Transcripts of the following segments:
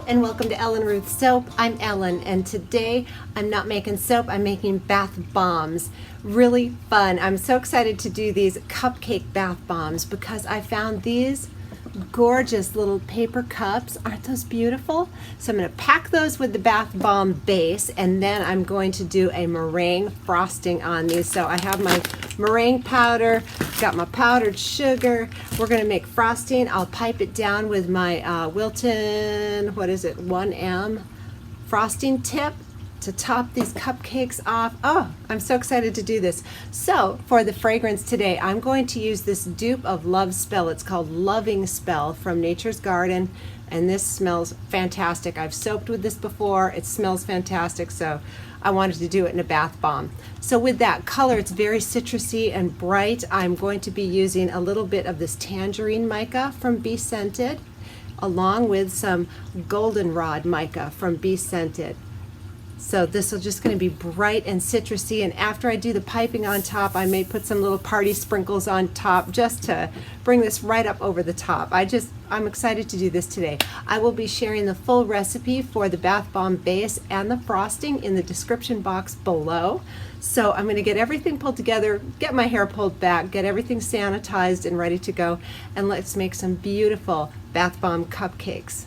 and welcome to Ellen Ruth Soap. I'm Ellen, and today I'm not making soap, I'm making bath bombs. Really fun. I'm so excited to do these cupcake bath bombs because I found these gorgeous little paper cups. Aren't those beautiful? So I'm going to pack those with the bath bomb base, and then I'm going to do a meringue frosting on these. So I have my meringue powder, got my powdered sugar. We're going to make frosting. I'll pipe it down with my Wilton, 1M frosting tip to top these cupcakes off. Oh, I'm so excited to do this. So for the fragrance today, I'm going to use this dupe of Love Spell. It's called Loving Spell from Nature's Garden, and this smells fantastic. I've soaped with this before. It smells fantastic, so I wanted to do it in a bath bomb. So with that color, it's very citrusy and bright. I'm going to be using a little bit of this tangerine mica from Be Scented, along with some goldenrod mica from Be Scented. So this is just going to be bright and citrusy, and after I do the piping on top, I may put some little party sprinkles on top just to bring this right up over the top. I'm excited to do this today. I will be sharing the full recipe for the bath bomb base and the frosting in the description box below. So I'm going to get everything pulled together, get my hair pulled back, get everything sanitized and ready to go, and let's make some beautiful bath bomb cupcakes.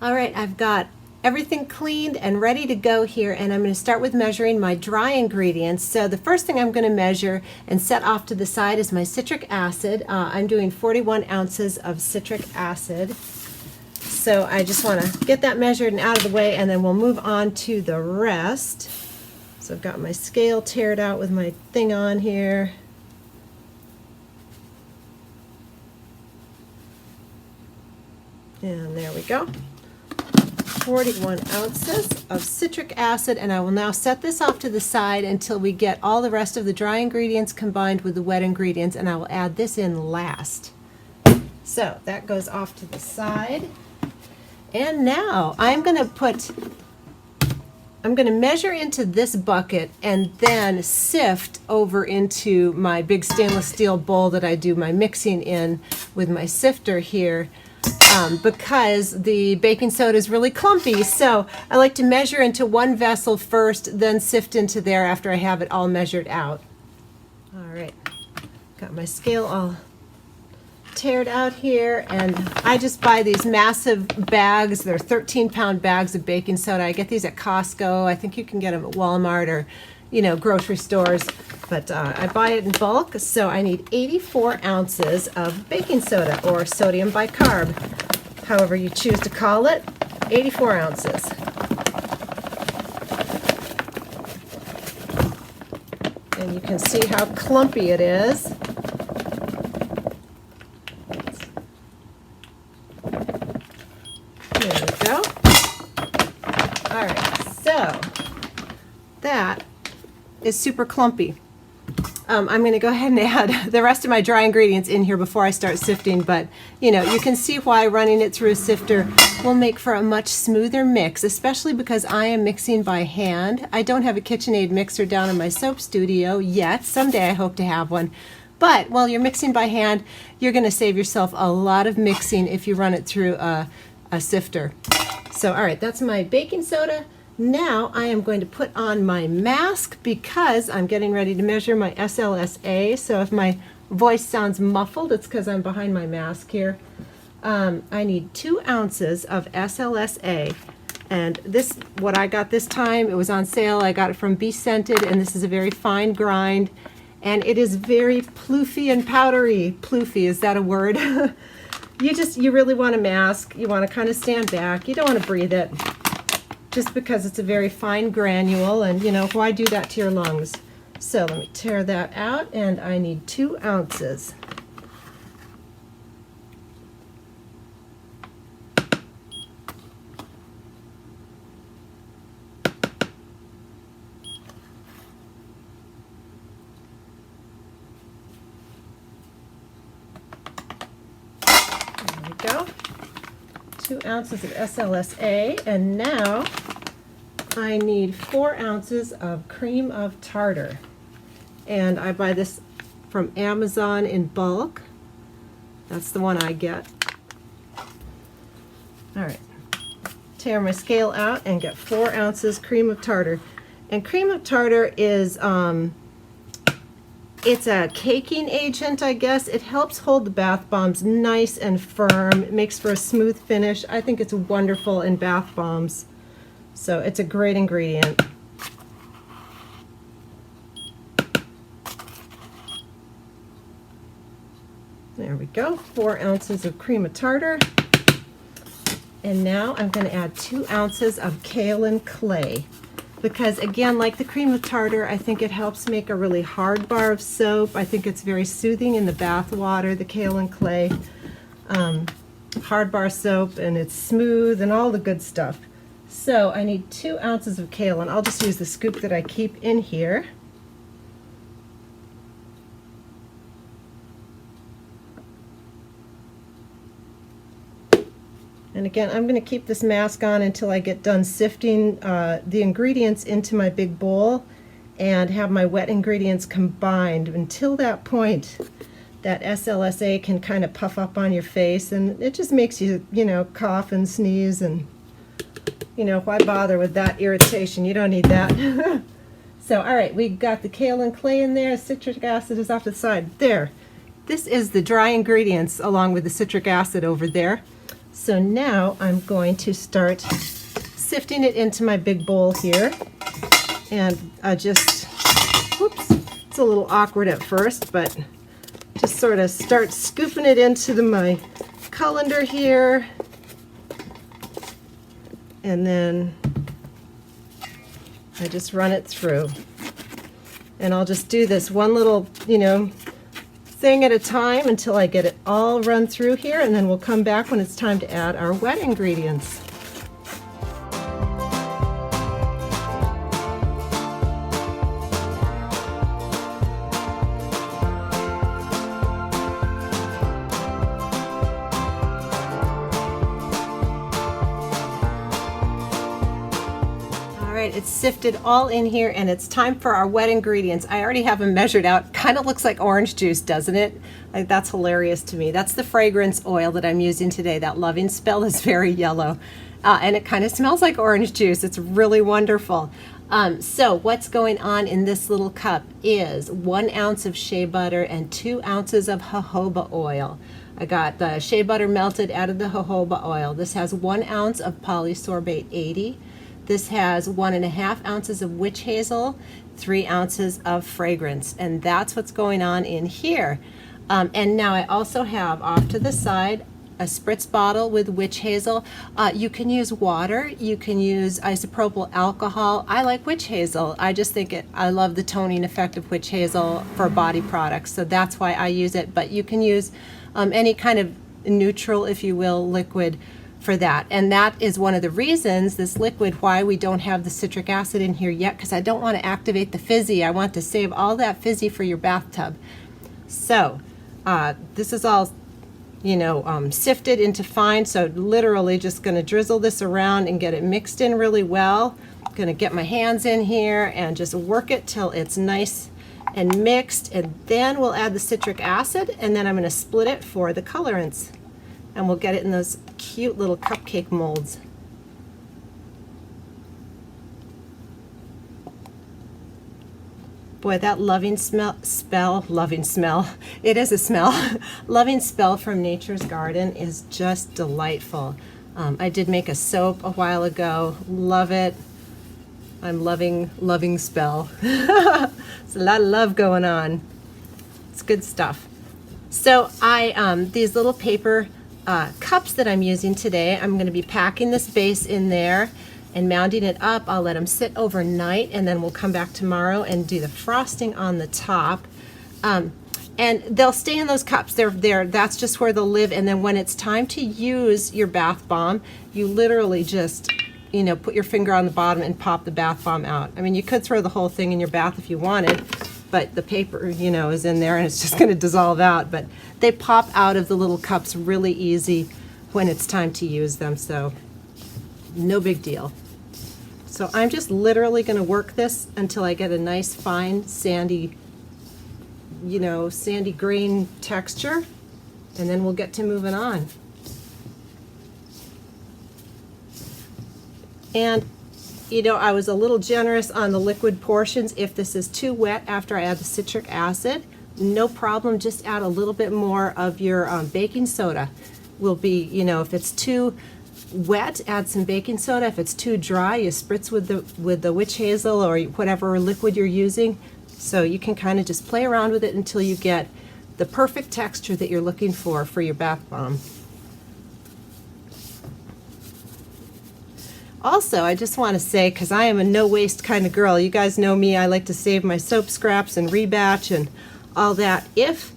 All right, I've got everything cleaned and ready to go here, and I'm going to start with measuring my dry ingredients. So the first thing I'm going to measure and set off to the side is my citric acid. I'm doing 41 ounces of citric acid. So I just want to get that measured and out of the way, and then we'll move on to the rest. So I've got my scale tared out with my thing on here. And there we go. 41 ounces of citric acid, and I will now set this off to the side until we get all the rest of the dry ingredients combined with the wet ingredients, and I will add this in last. So that goes off to the side. And now I'm going to measure into this bucket and then sift over into my big stainless steel bowl that I do my mixing in with my sifter here. Because the baking soda is really clumpy, so I like to measure into one vessel first, then sift into there after I have it all measured out. All right, got my scale all tared out here, and I just buy these massive bags. They're 13-pound bags of baking soda. I get these at Costco. I think you can get them at Walmart or, grocery stores, but I buy it in bulk, so I need 84 ounces of baking soda, or sodium bicarb, however you choose to call it. 84 ounces. And you can see how clumpy it is. There we go. All right, so that is super clumpy. I'm going to go ahead and add the rest of my dry ingredients in here before I start sifting, but you can see why running it through a sifter will make for a much smoother mix, especially because I am mixing by hand. I don't have a KitchenAid mixer down in my soap studio yet. Someday I hope to have one. But while you're mixing by hand, you're going to save yourself a lot of mixing if you run it through a sifter. So all right, that's my baking soda. Now I am going to put on my mask because I'm getting ready to measure my SLSA. So if my voice sounds muffled, it's because I'm behind my mask here. I need 2 ounces of SLSA. And this, what I got this time, it was on sale. I got it from Be Scented, and this is a very fine grind. And it is very ploofy and powdery. Ploofy, is that a word? You really want a mask. You want to kind of stand back. You don't want to breathe it, just because it's a very fine granule, and why do that to your lungs? So let me tear that out, and I need 2 ounces. There we go. 2 ounces of SLSA, and now I need 4 ounces of Cream of Tartar, and I buy this from Amazon in bulk. That's the one I get. All right, tear my scale out and get 4 ounces Cream of Tartar. And Cream of Tartar is, it's a caking agent, I guess. It helps hold the bath bombs nice and firm. It makes for a smooth finish. I think it's wonderful in bath bombs. So it's a great ingredient. There we go, 4 ounces of Cream of Tartar. And now I'm going to add 2 ounces of Kaolin Clay. Because again, like the Cream of Tartar, I think it helps make a really hard bar of soap. I think it's very soothing in the bath water, the Kaolin Clay. Hard bar soap, and it's smooth and all the good stuff. So I need 2 ounces of Kaolin. I'll just use the scoop that I keep in here. And again, I'm going to keep this mask on until I get done sifting the ingredients into my big bowl and have my wet ingredients combined. Until that point, that SLSA can kind of puff up on your face, and it just makes you, you know, cough and sneeze, and, you know, why bother with that irritation? You don't need that. So, all right, we got the Kaolin Clay in there. Citric acid is off to the side. There. This is the dry ingredients along with the citric acid over there. So now I'm going to start sifting it into my big bowl here, and whoops, it's a little awkward at first, but just sort of start scooping it into my colander here, and then I just run it through. And I'll just do this one little, you know, thing at a time until I get it all run through here, and then we'll come back when it's time to add our wet ingredients. It's sifted all in here, and it's time for our wet ingredients. I already have them measured out. Kind of looks like orange juice, doesn't it? Like, that's hilarious to me. That's the fragrance oil that I'm using today. That Loving Spell is very yellow, and it kind of smells like orange juice. It's really wonderful. So what's going on in this little cup is 1 ounce of shea butter and 2 ounces of jojoba oil. I got the shea butter melted out of the jojoba oil. This has 1 ounce of polysorbate 80. This has 1.5 ounces of Witch Hazel, 3 ounces of fragrance, and that's what's going on in here. And now I also have off to the side a spritz bottle with Witch Hazel. You can use water, you can use isopropyl alcohol. I like Witch Hazel. I just think I love the toning effect of Witch Hazel for body products, so that's why I use it. But you can use any kind of neutral, if you will, liquid for that. And that is one of the reasons, this liquid, why we don't have the citric acid in here yet, because I don't want to activate the fizzy. I want to save all that fizzy for your bathtub. So this is all, you know, sifted into fine, so literally just going to drizzle this around and get it mixed in really well. Going to get my hands in here and just work it till it's nice and mixed, and then we'll add the citric acid, and then I'm going to split it for the colorants, and we'll get it in those cute little cupcake molds. Boy, that loving spell, it is a smell. Loving Spell from Nature's Garden is just delightful. I did make a soap a while ago. Love it. I'm loving Spell. It's a lot of love going on. It's good stuff. So these little paper cups that I'm using today, I'm going to be packing this base in there and mounting it up. I'll let them sit overnight, and then we'll come back tomorrow and do the frosting on the top. And they'll stay in those cups. They're there. That's just where they'll live. And then when it's time to use your bath bomb, you literally just, you know, put your finger on the bottom and pop the bath bomb out. I mean, you could throw the whole thing in your bath if you wanted, but the paper, you know, is in there and it's just going to dissolve out. But they pop out of the little cups really easy when it's time to use them, so no big deal. So I'm just literally going to work this until I get a nice fine sandy, you know, sandy grain texture, and then we'll get to moving on. And you know, I was a little generous on the liquid portions. If this is too wet after I add the citric acid, no problem, just add a little bit more of your baking soda. Will be, you know, if it's too wet, add some baking soda. If it's too dry, you spritz with the Witch Hazel or whatever liquid you're using. So you can kind of just play around with it until you get the perfect texture that you're looking for your bath bomb. Also, I just want to say, because I am a no-waste kind of girl, you guys know me, I like to save my soap scraps and rebatch and all that. If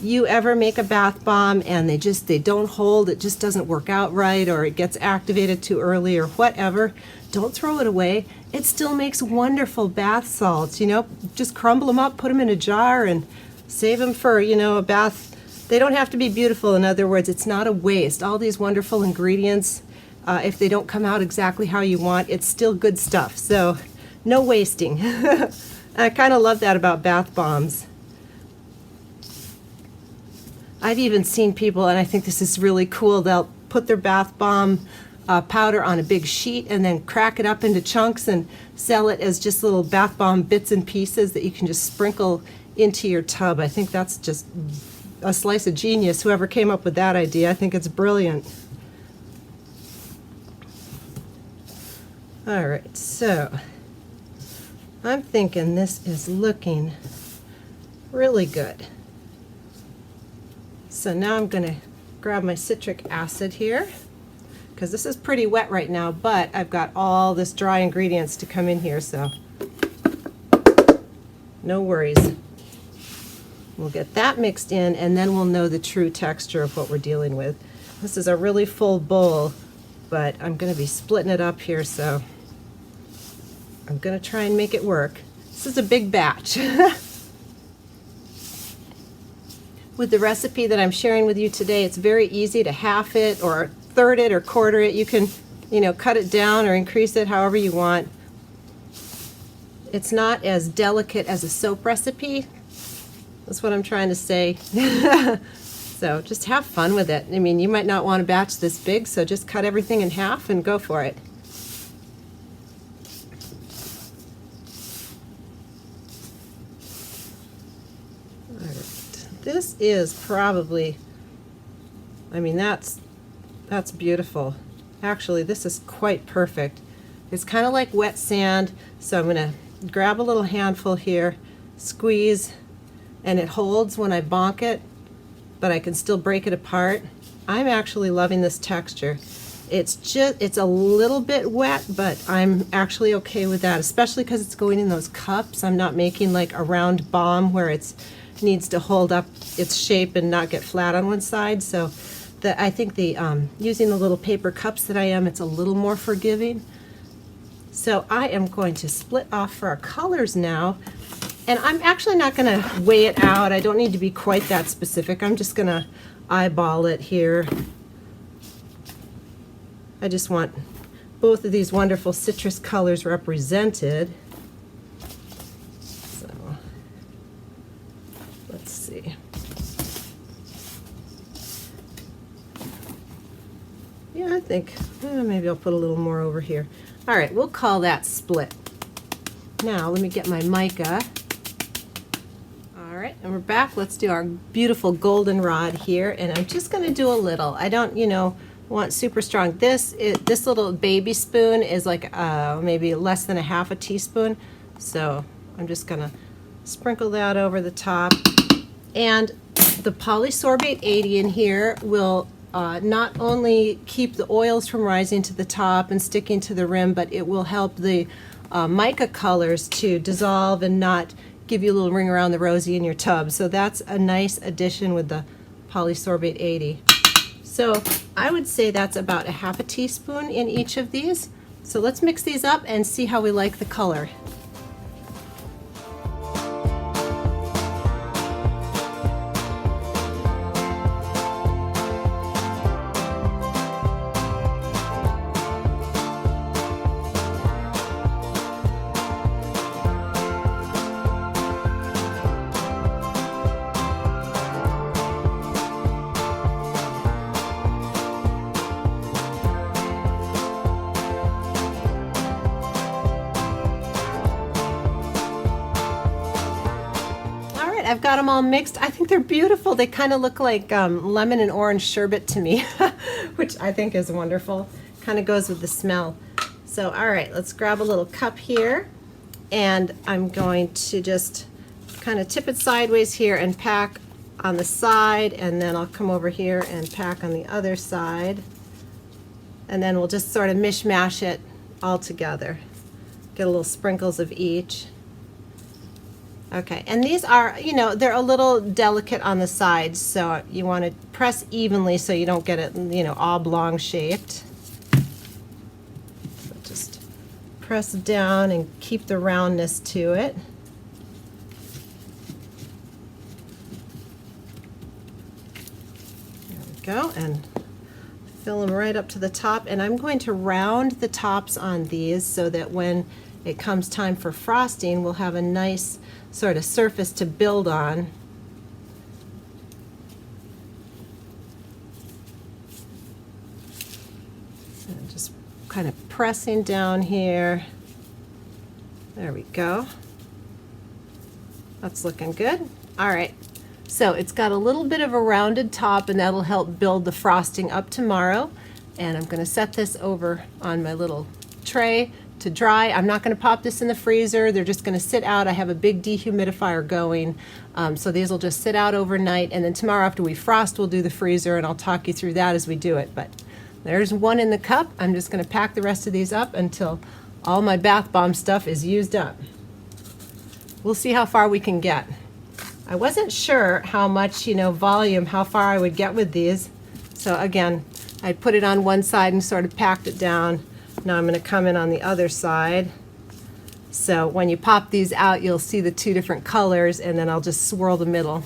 you ever make a bath bomb and they don't hold, it just doesn't work out right, or it gets activated too early or whatever, don't throw it away. It still makes wonderful bath salts, you know. Just crumble them up, put them in a jar, and save them for, you know, a bath. They don't have to be beautiful. In other words, it's not a waste. All these wonderful ingredients, if they don't come out exactly how you want, it's still good stuff. So no wasting. I kind of love that about bath bombs. I've even seen people, and I think this is really cool, they'll put their bath bomb powder on a big sheet and then crack it up into chunks and sell it as just little bath bomb bits and pieces that you can just sprinkle into your tub. I think that's just a slice of genius, whoever came up with that idea. I think it's brilliant. All right, so I'm thinking this is looking really good. So now I'm going to grab my citric acid here, because this is pretty wet right now, but I've got all this dry ingredients to come in here, so no worries. We'll get that mixed in, and then we'll know the true texture of what we're dealing with. This is a really full bowl, but I'm going to be splitting it up here, so I'm going to try and make it work. This is a big batch. With the recipe that I'm sharing with you today, it's very easy to half it or third it or quarter it. You can, you know, cut it down or increase it however you want. It's not as delicate as a soap recipe. That's what I'm trying to say. So just have fun with it. I mean, you might not want a batch this big, so just cut everything in half and go for it. This is probably, I mean, that's beautiful. Actually, this is quite perfect. It's kind of like wet sand, so I'm going to grab a little handful here, squeeze, and it holds when I bonk it, but I can still break it apart. I'm actually loving this texture. It's a little bit wet, but I'm actually okay with that, especially because it's going in those cups. I'm not making like a round bomb where it needs to hold up its shape and not get flat on one side. So I think using the little paper cups that I am, it's a little more forgiving. So I am going to split off for our colors now. And I'm actually not going to weigh it out. I don't need to be quite that specific. I'm just going to eyeball it here. I just want both of these wonderful citrus colors represented. So let's see. Yeah, I think maybe I'll put a little more over here. All right, we'll call that split. Now let me get my mica. All right, and we're back. Let's do our beautiful goldenrod here, and I'm just going to do a little. I don't, want super strong. This little baby spoon is like maybe less than a half a teaspoon, so I'm just going to sprinkle that over the top. And the polysorbate 80 in here will not only keep the oils from rising to the top and sticking to the rim, but it will help the mica colors to dissolve and not give you a little ring around the rosy in your tub. So that's a nice addition with the polysorbate 80. So I would say that's about a half a teaspoon in each of these. So let's mix these up and see how we like the color. right, I've got them all mixed. I think they're beautiful. They kind of look like lemon and orange sherbet to me, which I think is wonderful. Kind of goes with the smell. So, all right, let's grab a little cup here, and I'm going to just kind of tip it sideways here and pack on the side, and then I'll come over here and pack on the other side, and then we'll just sort of mishmash it all together. Get a little sprinkles of each. Okay, and these are, you know, they're a little delicate on the sides, so you want to press evenly so you don't get it, you know, oblong shaped. So just press down and keep the roundness to it. There we go, and fill them right up to the top, and I'm going to round the tops on these so that when it comes time for frosting, we'll have a nice sort of surface to build on. And just kind of pressing down here. There we go. That's looking good. All right. So it's got a little bit of a rounded top, and that'll help build the frosting up tomorrow. And I'm going to set this over on my little tray to dry. I'm not going to pop this in the freezer. They're just going to sit out. I have a big dehumidifier going, so these will just sit out overnight, and then tomorrow after we frost, we'll do the freezer, and I'll talk you through that as we do it. But there's one in the cup. I'm just going to pack the rest of these up until all my bath bomb stuff is used up. We'll see how far we can get. I wasn't sure how much, you know, volume, how far I would get with these. So again, I put it on one side and sort of packed it down. Now I'm going to come in on the other side. So when you pop these out, you'll see the two different colors, and then I'll just swirl the middle.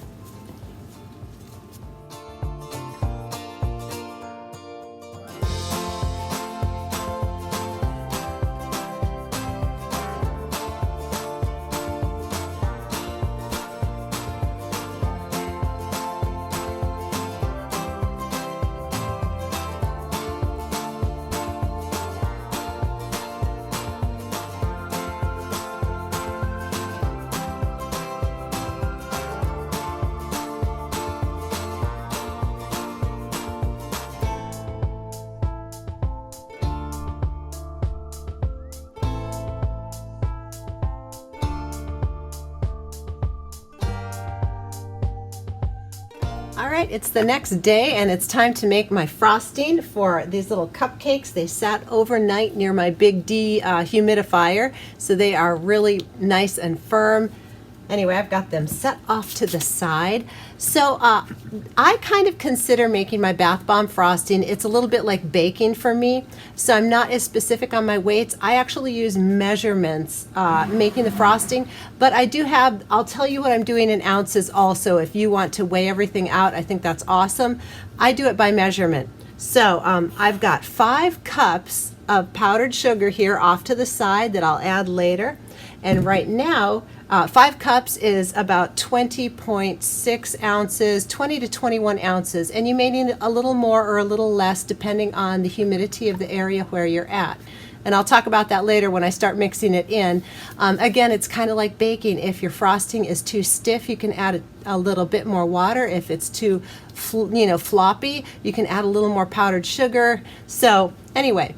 Alright, it's the next day, and it's time to make my frosting for these little cupcakes. They sat overnight near my big dehumidifier, so they are really nice and firm. Anyway, I've got them set off to the side. So I kind of consider making my bath bomb frosting, it's a little bit like baking for me. So I'm not as specific on my weights. I actually use measurements making the frosting, but I do have, I'll tell you what I'm doing in ounces also. If you want to weigh everything out, I think that's awesome. I do it by measurement. So I've got 5 cups of powdered sugar here off to the side that I'll add later. And right now, 5 cups is about 20.6 ounces, 20 to 21 ounces, and you may need a little more or a little less depending on the humidity of the area where you're at. And I'll talk about that later when I start mixing it in. Again, it's kind of like baking. If your frosting is too stiff, you can add a little bit more water. If it's too floppy, you can add a little more powdered sugar. So anyway,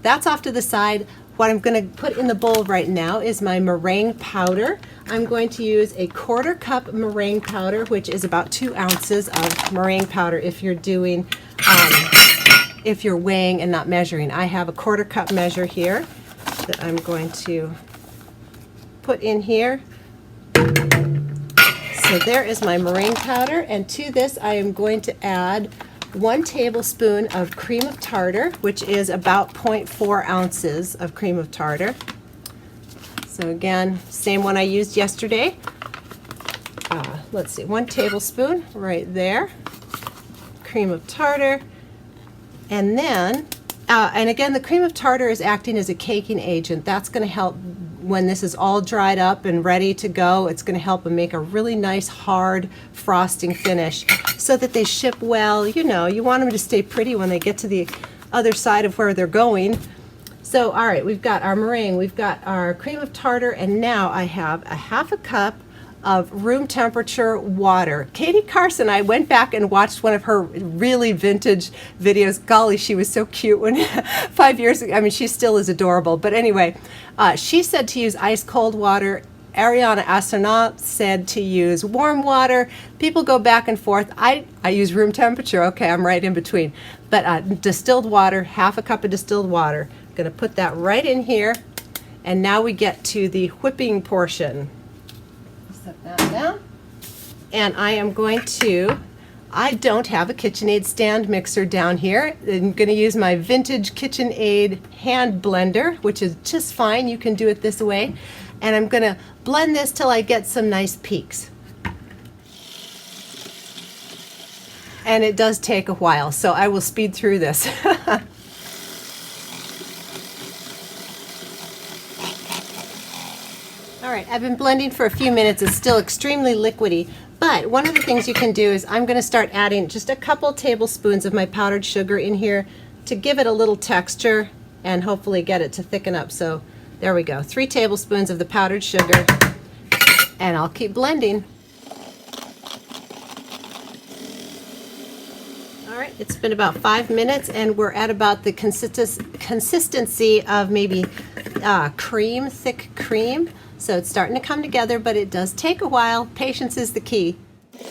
that's off to the side. What I'm going to put in the bowl right now is my meringue powder. I'm going to use a 1/4 cup meringue powder, which is about 2 ounces of meringue powder if you're doing, if you're weighing and not measuring. I have a 1/4 cup measure here that I'm going to put in here. So there is my meringue powder, and to this I am going to add 1 tablespoon of cream of tartar, which is about 0.4 ounces of cream of tartar. So again, same one I used yesterday. Let's see, 1 tablespoon right there, cream of tartar. And then, and again, the cream of tartar is acting as a caking agent. That's going to help when this is all dried up and ready to go. It's going to help them make a really nice hard frosting finish so that they ship well. You know, you want them to stay pretty when they get to the other side of where they're going. So, all right, we've got our meringue, we've got our cream of tartar, and now I have a 1/2 cup of room temperature water. Katie Carson, I went back and watched one of her really vintage videos. Golly, she was so cute when 5 years ago. I mean, she still is adorable. But anyway, she said to use ice cold water. Ariana Astronaut said to use warm water. People go back and forth. I use room temperature. Okay, I'm right in between. But distilled water, half a cup of distilled water. I'm going to put that right in here. And now we get to the whipping portion. Set that down. And I am going to, I don't have a KitchenAid stand mixer down here. I'm going to use my vintage KitchenAid hand blender, which is just fine. You can do it this way. And I'm going to blend this till I get some nice peaks. And it does take a while, so I will speed through this. All right, I've been blending for a few minutes. It's still extremely liquidy, but one of the things you can do is I'm going to start adding just a couple tablespoons of my powdered sugar in here to give it a little texture and hopefully get it to thicken up. So there we go, 3 tablespoons of the powdered sugar, and I'll keep blending. All right, it's been about 5 minutes, and we're at about the consistency of maybe cream, thick cream. So it's starting to come together, but it does take a while. Patience is the key. All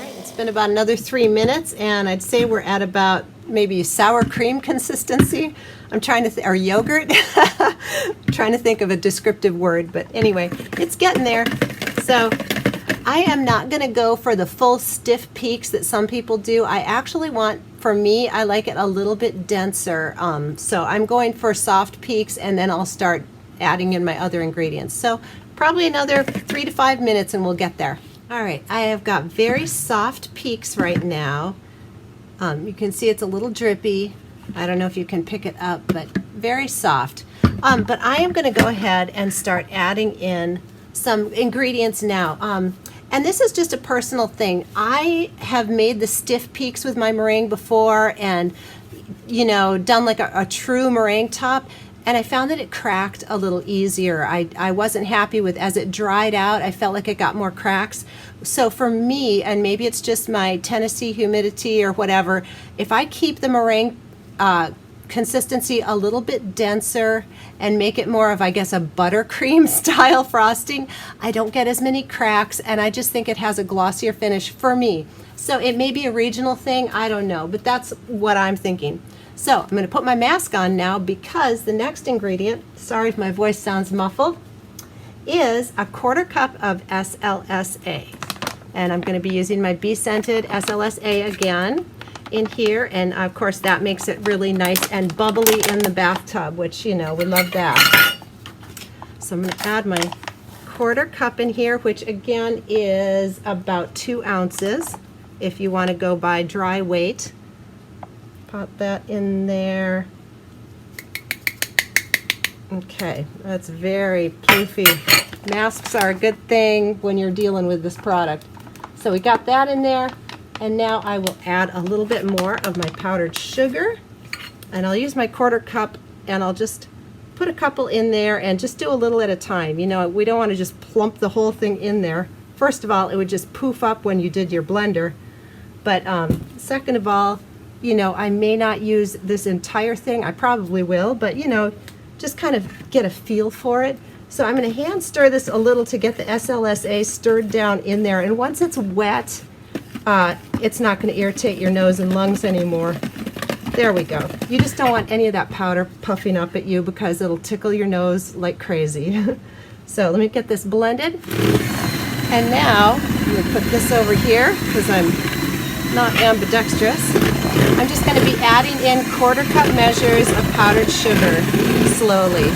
right, it's been about another 3 minutes, and I'd say we're at about maybe sour cream consistency. I'm trying to or yogurt. I'm trying to think of a descriptive word, but anyway, it's getting there. So I am not going to go for the full stiff peaks that some people do. I actually want, for me, I like it a little bit denser. So I'm going for soft peaks, and then I'll start adding in my other ingredients. So probably another 3 to 5 minutes and we'll get there. All right, I have got very soft peaks right now. You can see it's a little drippy. I don't know if you can pick it up, but very soft. But I am going to go ahead and start adding in some ingredients now. And this is just a personal thing. I have made the stiff peaks with my meringue before, and you know, done like a true meringue top, and I found that it cracked a little easier. I wasn't happy with, as it dried out, I felt like it got more cracks. So for me, and maybe it's just my Tennessee humidity or whatever, if I keep the meringue consistency a little bit denser and make it more of, I guess, a buttercream style frosting, I don't get as many cracks, and I just think it has a glossier finish for me. So it may be a regional thing, I don't know, but that's what I'm thinking. So I'm going to put my mask on now, because the next ingredient, sorry if my voice sounds muffled, is a 1/4 cup of SLSA. And I'm going to be using my bee scented SLSA again in here, and of course that makes it really nice and bubbly in the bathtub, which, you know, we love that. So I'm going to add my 1/4 cup in here, which again is about 2 ounces if you want to go by dry weight. Pop that in there. Okay, that's very poofy. Masks are a good thing when you're dealing with this product. So we got that in there, and now I will add a little bit more of my powdered sugar, and I'll use my 1/4 cup, and I'll just put a couple in there and just do a little at a time. You know, we don't want to just plump the whole thing in there. First of all, it would just poof up when you did your blender, but second of all, you know, I may not use this entire thing. I probably will, but you know, just kind of get a feel for it. So I'm going to hand stir this a little to get the SLSA stirred down in there, and once it's wet, it's not going to irritate your nose and lungs anymore. There we go. You just don't want any of that powder puffing up at you, because it'll tickle your nose like crazy. So let me get this blended, and now I'm going to put this over here because I'm not ambidextrous. I'm just going to be adding in 1/4 cup measures of powdered sugar slowly.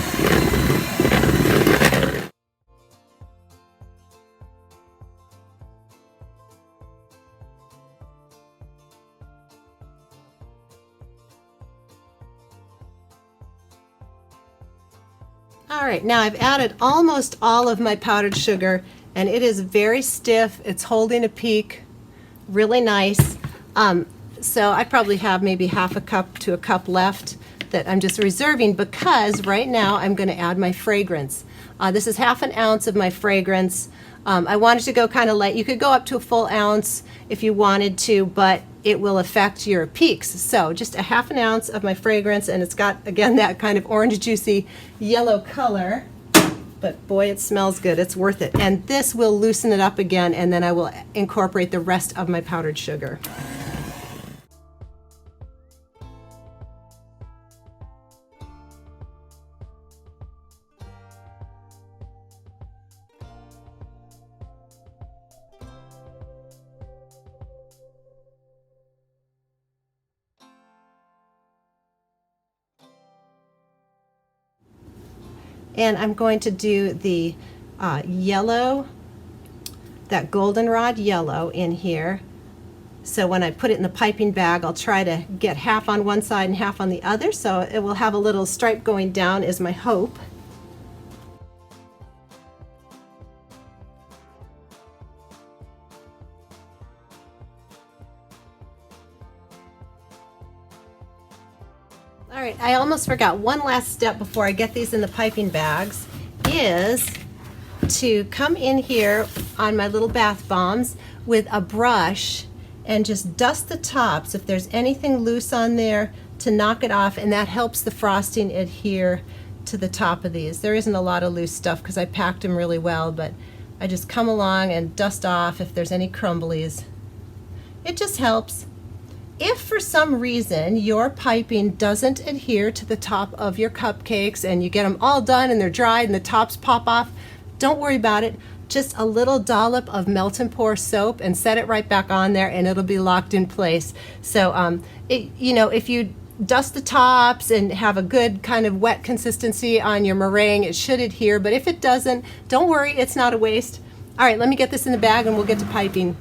All right, now I've added almost all of my powdered sugar, and it is very stiff. It's holding a peak, really nice. So I probably have maybe 1/2 cup to a cup left that I'm just reserving, because right now I'm going to add my fragrance. This is 1/2 ounce of my fragrance. I wanted to go kind of light. You could go up to a full ounce if you wanted to, but it will affect your peaks. So just 1/2 ounce of my fragrance, and it's got, again, that kind of orange juicy yellow color. But boy, it smells good. It's worth it. And this will loosen it up again, and then I will incorporate the rest of my powdered sugar. And I'm going to do the yellow, that goldenrod yellow in here. So when I put it in the piping bag, I'll try to get half on one side and half on the other, so it will have a little stripe going down is my hope. All right, I almost forgot. One last step before I get these in the piping bags is to come in here on my little bath bombs with a brush and just dust the tops if there's anything loose on there, to knock it off, and that helps the frosting adhere to the top of these. There isn't a lot of loose stuff because I packed them really well, but I just come along and dust off if there's any crumblies. It just helps. If for some reason your piping doesn't adhere to the top of your cupcakes and you get them all done and they're dried and the tops pop off, don't worry about it. Just a little dollop of melt and pour soap and set it right back on there, and it'll be locked in place. So you know, if you dust the tops and have a good kind of wet consistency on your meringue, it should adhere. But if it doesn't, don't worry, it's not a waste. All right, let me get this in the bag and we'll get to piping.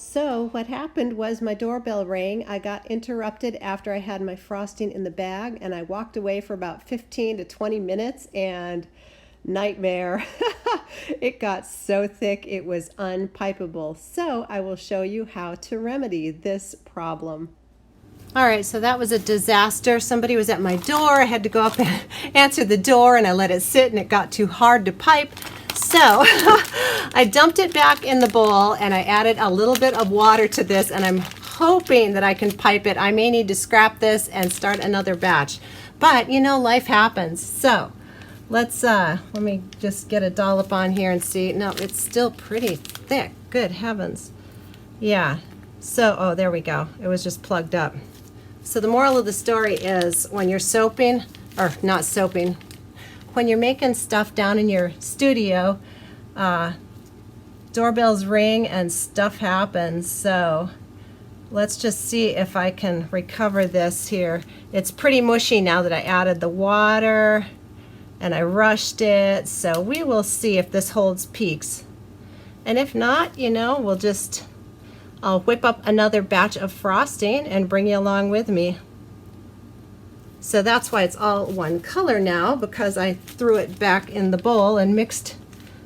So what happened was my doorbell rang. I got interrupted after I had my frosting in the bag, and I walked away for about 15 to 20 minutes, and nightmare. It got so thick it was unpipable. So I will show you how to remedy this problem. All right, so that was a disaster. Somebody was at my door. I had to go up and answer the door, and I let it sit, and it got too hard to pipe. So I dumped it back in the bowl, and I added a little bit of water to this, and I'm hoping that I can pipe it. I may need to scrap this and start another batch, but you know, life happens. So let's let me just get a dollop on here and see. No, it's still pretty thick. Good heavens. Yeah. So, oh, there we go. It was just plugged up. So the moral of the story is, when you're soaping, or not soaping, when you're making stuff down in your studio, doorbells ring and stuff happens. So let's just see if I can recover this here. It's pretty mushy now that I added the water and I rushed it. So we will see if this holds peaks. And if not, you know, I'll whip up another batch of frosting and bring you along with me. So that's why it's all one color now, because I threw it back in the bowl and mixed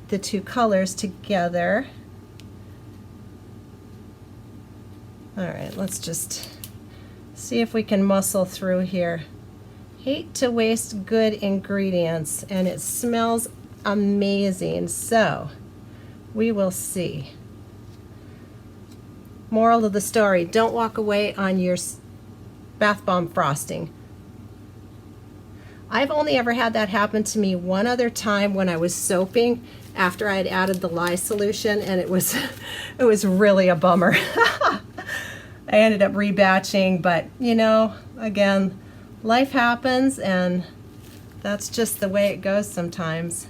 the two colors together. All right, let's just see if we can muscle through here. Hate to waste good ingredients, and it smells amazing. So we will see. Moral of the story, don't walk away on your bath bomb frosting. I've only ever had that happen to me one other time, when I was soaping after I had added the lye solution, and it was really a bummer. I ended up rebatching, but you know, again, life happens, and that's just the way it goes sometimes.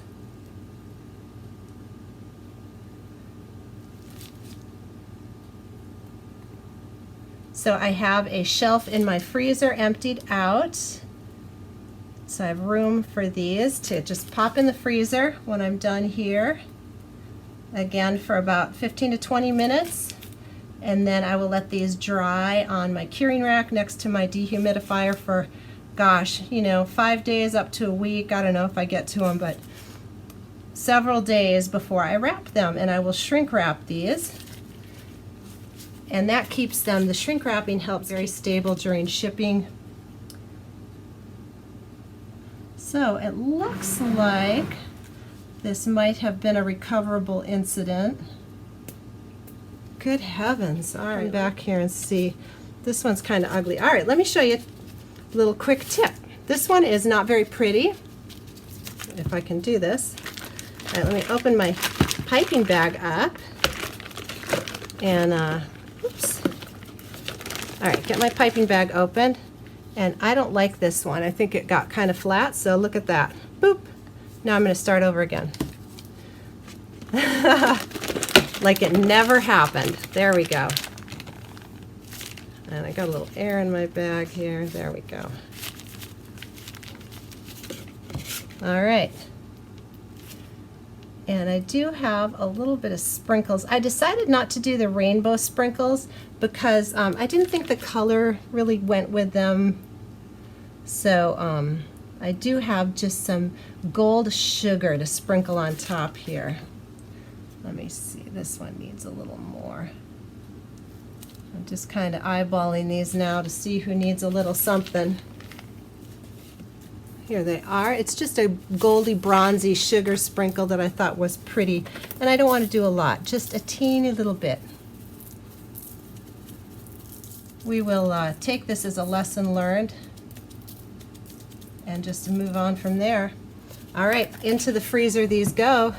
So I have a shelf in my freezer emptied out. So I have room for these to just pop in the freezer when I'm done here. again for about 15 to 20 minutes, and then I will let these dry on my curing rack next to my dehumidifier for, gosh, 5 days up to a week. I don't know if I get to them, but several days before I wrap them. And I will shrink wrap these, and that keeps them, the shrink wrapping helps very stable during shipping. So it looks like this might have been a recoverable incident. Good heavens. All right, back here and see. This one's kind of ugly. All right, let me show you a little quick tip. This one is not very pretty, if I can do this. All right, let me open my piping bag up and, oops. All right, get my piping bag opened. And I don't like this one. I think it got kind of flat, so look at that. Boop. Now I'm going to start over again. Like it never happened. There we go. And I got a little air in my bag here. There we go. All right. And I do have a little bit of sprinkles. I decided not to do the rainbow sprinkles because I didn't think the color really went with them. So I do have just some gold sugar to sprinkle on top here. Let me see, this one needs a little more. I'm just kind of eyeballing these now to see who needs a little something. Here they are. It's just a goldy bronzy sugar sprinkle that I thought was pretty. And I don't want to do a lot, just a teeny little bit. We will take this as a lesson learned and just move on from there. All right, into the freezer these go.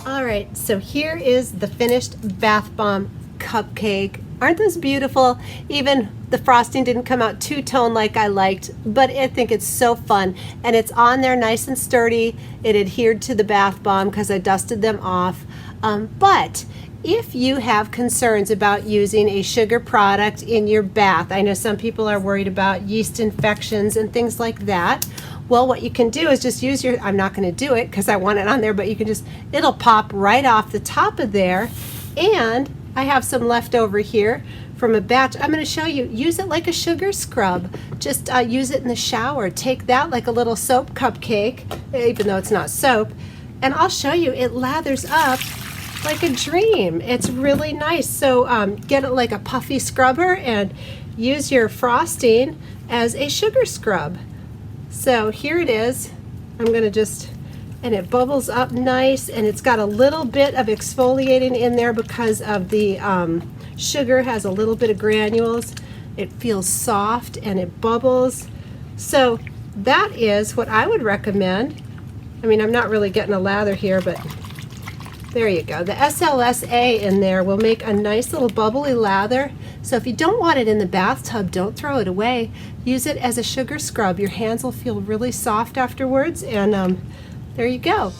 All right, so here is the finished bath bomb cupcake. Aren't those beautiful? Even the frosting didn't come out two-tone like I liked, but I think it's so fun. And it's on there nice and sturdy. It adhered to the bath bomb because I dusted them off. But if you have concerns about using a sugar product in your bath, I know some people are worried about yeast infections and things like that. Well, what you can do is just use your, I'm not going to do it because I want it on there, but you can just, it'll pop right off the top of there. And I have some left over here from a batch. I'm going to show you, use it like a sugar scrub. Just use it in the shower. Take that like a little soap cupcake, even though it's not soap, and I'll show you, it lathers up like a dream. It's really nice. So get it like a puffy scrubber and use your frosting as a sugar scrub. So here it is. I'm going to just, and it bubbles up nice, and it's got a little bit of exfoliating in there because of the sugar has a little bit of granules. It feels soft and it bubbles. So that is what I would recommend. I mean, I'm not really getting a lather here, but there you go. The SLSA in there will make a nice little bubbly lather. So if you don't want it in the bathtub, don't throw it away. Use it as a sugar scrub. Your hands will feel really soft afterwards, and there you go.